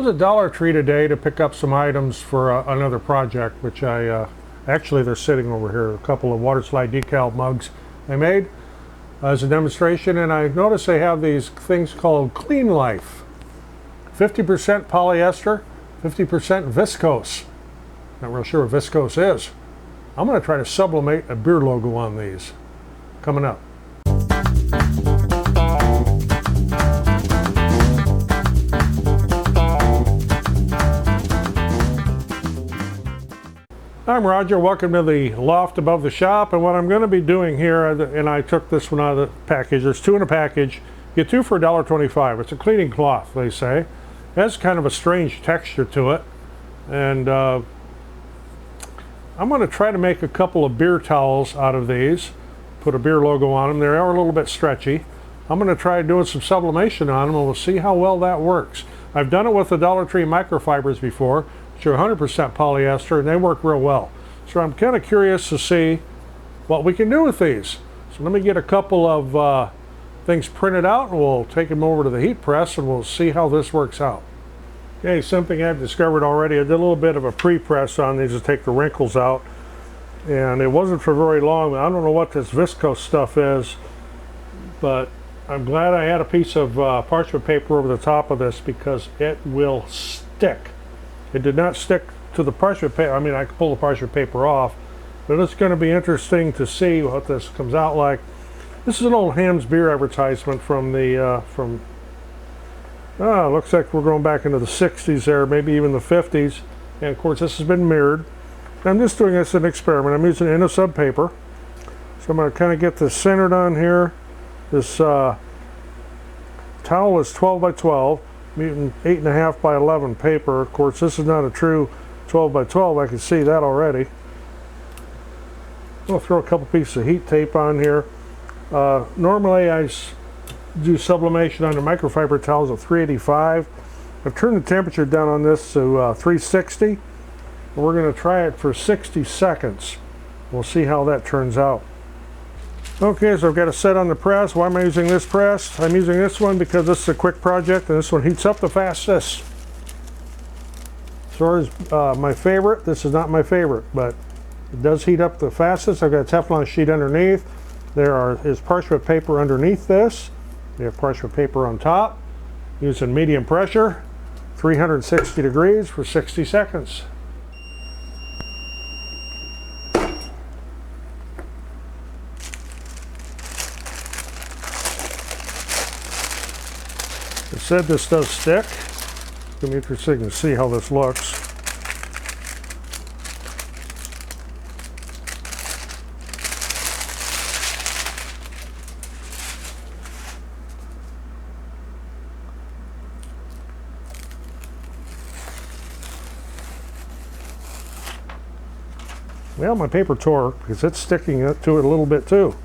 was at Dollar Tree today to pick up some items for another project, which actually they're sitting over here, a couple of water slide decal mugs I made as a demonstration, and I noticed they have these things called Clean Life. 50% polyester, 50% viscose. Not real sure what viscose is. I'm going to try to sublimate a beer logo on these. Coming up. I'm Roger, welcome to the loft above the shop, and what I'm going to be doing here, and I took this one out of the package, there's two in a package, get two for $1.25. It's a cleaning cloth, they say. It has kind of a strange texture to it, and I'm going to try to make a couple of beer towels out of these, put a beer logo on them. They are a little bit stretchy. I'm going to try doing some sublimation on them, and we'll see how well that works. I've done it with the Dollar Tree microfibers before, which are 100% polyester, and they work real well. So I'm kind of curious to see what we can do with these. So let me get a couple of things printed out, and we'll take them over to the heat press, and we'll see how this works out. Okay, something I've discovered already. I did a little bit of a pre-press on these to take the wrinkles out, and it wasn't for very long. I don't know what this viscose stuff is, but I'm glad I had a piece of parchment paper over the top of this because it will stick. It did not stick to the parchment paper. I mean, I could pull the parchment paper off, but it's going to be interesting to see what this comes out like. This is an old Ham's beer advertisement from the looks like we're going back into the 60s there, maybe even the 50s. And of course, this has been mirrored. I'm just doing this as an experiment. I'm using InnoSub paper, so I'm going to kind of get this centered on here. This towel is 12 by 12. I'm using 8.5 by 11 paper. Of course, this is not a true 12 by 12. I can see that already. I'll throw a couple pieces of heat tape on here. Normally, I do sublimation on the microfiber towels at 385. I've turned the temperature down on this to 360. And we're going to try it for 60 seconds. We'll see how that turns out. Okay, so I've got it set on the press. Why am I using this press? I'm using this one because this is a quick project and this one heats up the fastest. As far as my favorite, this is not my favorite, but it does heat up the fastest. I've got a Teflon sheet underneath. There is parchment paper underneath this. We have parchment paper on top. Using medium pressure, 360 degrees for 60 seconds. It said this does stick. It's going to be interesting to see how this looks. Well, my paper tore because it's sticking to it a little bit too.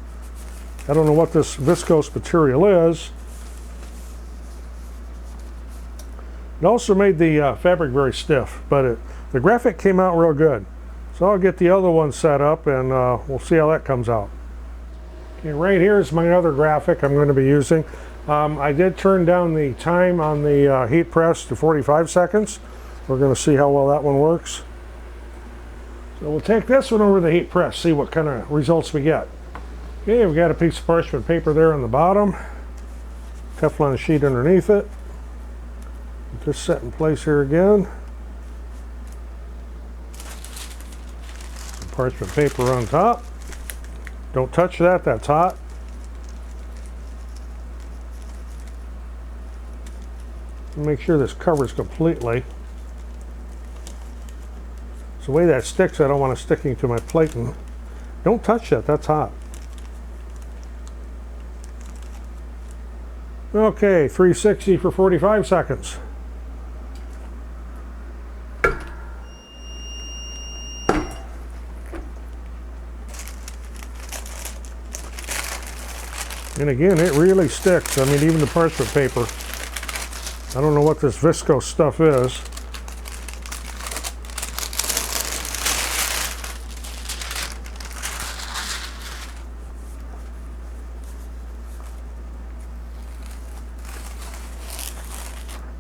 I don't know what this viscose material is. It also made the fabric very stiff, but the graphic came out real good. So I'll get the other one set up and we'll see how that comes out. Okay, right here is my other graphic I'm going to be using. I did turn down the time on the heat press to 45 seconds. We're going to see how well that one works. So we'll take this one over the heat press, see what kind of results we get. Okay, we've got a piece of parchment paper there on the bottom. Teflon sheet underneath it. Just set in place here again. Some parchment paper on top. Don't touch that, that's hot. Make sure this covers completely. So the way that sticks, I don't want it sticking to my plate. And don't touch that, that's hot. Okay, 360 for 45 seconds. And again, it really sticks. I mean, even the parchment paper. I don't know what this viscose stuff is.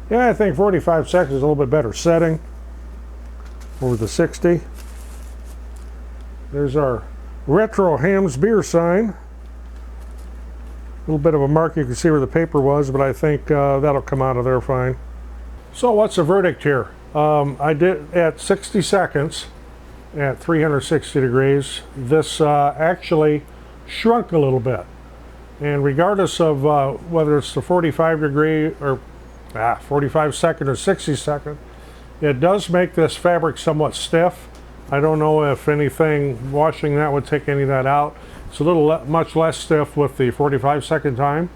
Yeah, I think 45 seconds is a little bit better setting over the 60. There's our retro Hamm's beer sign. A little bit of a mark, you can see where the paper was, but I think that'll come out of there fine. So what's the verdict here? I did at 60 seconds at 360 degrees. This actually shrunk a little bit. And regardless of whether it's the 45 degree or 45 second or 60 second, it does make this fabric somewhat stiff. I don't know if anything washing that would take any of that out. It's a little much less stiff with the 45 second time.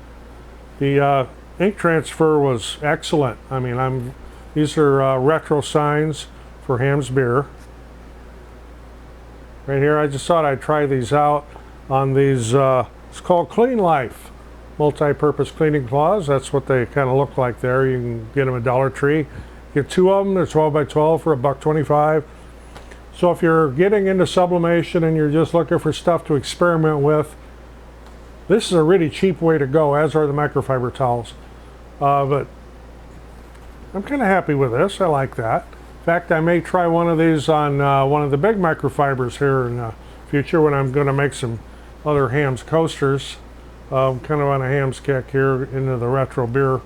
The ink transfer was excellent. I mean, these are retro signs for Hamm's beer. Right here, I just thought I'd try these out on these, it's called Clean Life multi-purpose cleaning cloths. That's what they kind of look like there. You can get them at Dollar Tree. Get 2 of them, they're 12 by 12 for $1.25. So if you're getting into sublimation and you're just looking for stuff to experiment with, this is a really cheap way to go, as are the microfiber towels. But I'm kind of happy with this. I like that. In fact, I may try one of these on one of the big microfibers here in the future when I'm going to make some other Hamm's coasters. Kind of on a Hamm's kick here into the retro beer.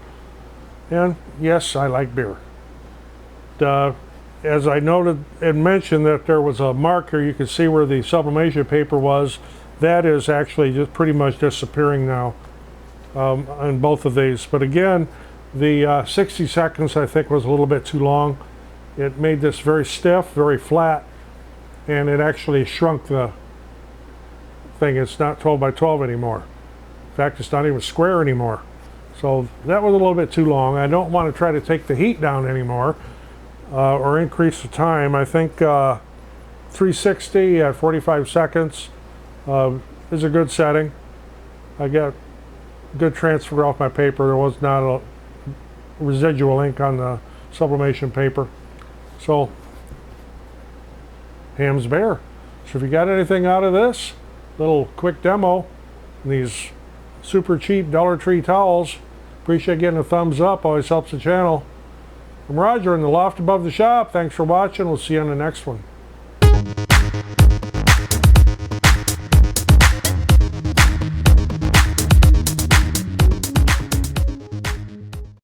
And yes, I like beer. As I noted and mentioned that there was a marker, you can see where the sublimation paper was. That is actually just pretty much disappearing now on both of these. But again, the 60 seconds I think was a little bit too long. It made this very stiff, very flat, and it actually shrunk the thing. It's not 12 by 12 anymore. In fact, it's not even square anymore. So that was a little bit too long. I don't want to try to take the heat down anymore or increase the time. I think 360 at 45 seconds is a good setting. I got good transfer off my paper. There was not a residual ink on the sublimation paper. So, Hamm's beer. So if you got anything out of this little quick demo, these super cheap Dollar Tree towels, appreciate getting a thumbs up, always helps the channel. I'm Roger in the loft above the shop. Thanks for watching. We'll see you on the next one.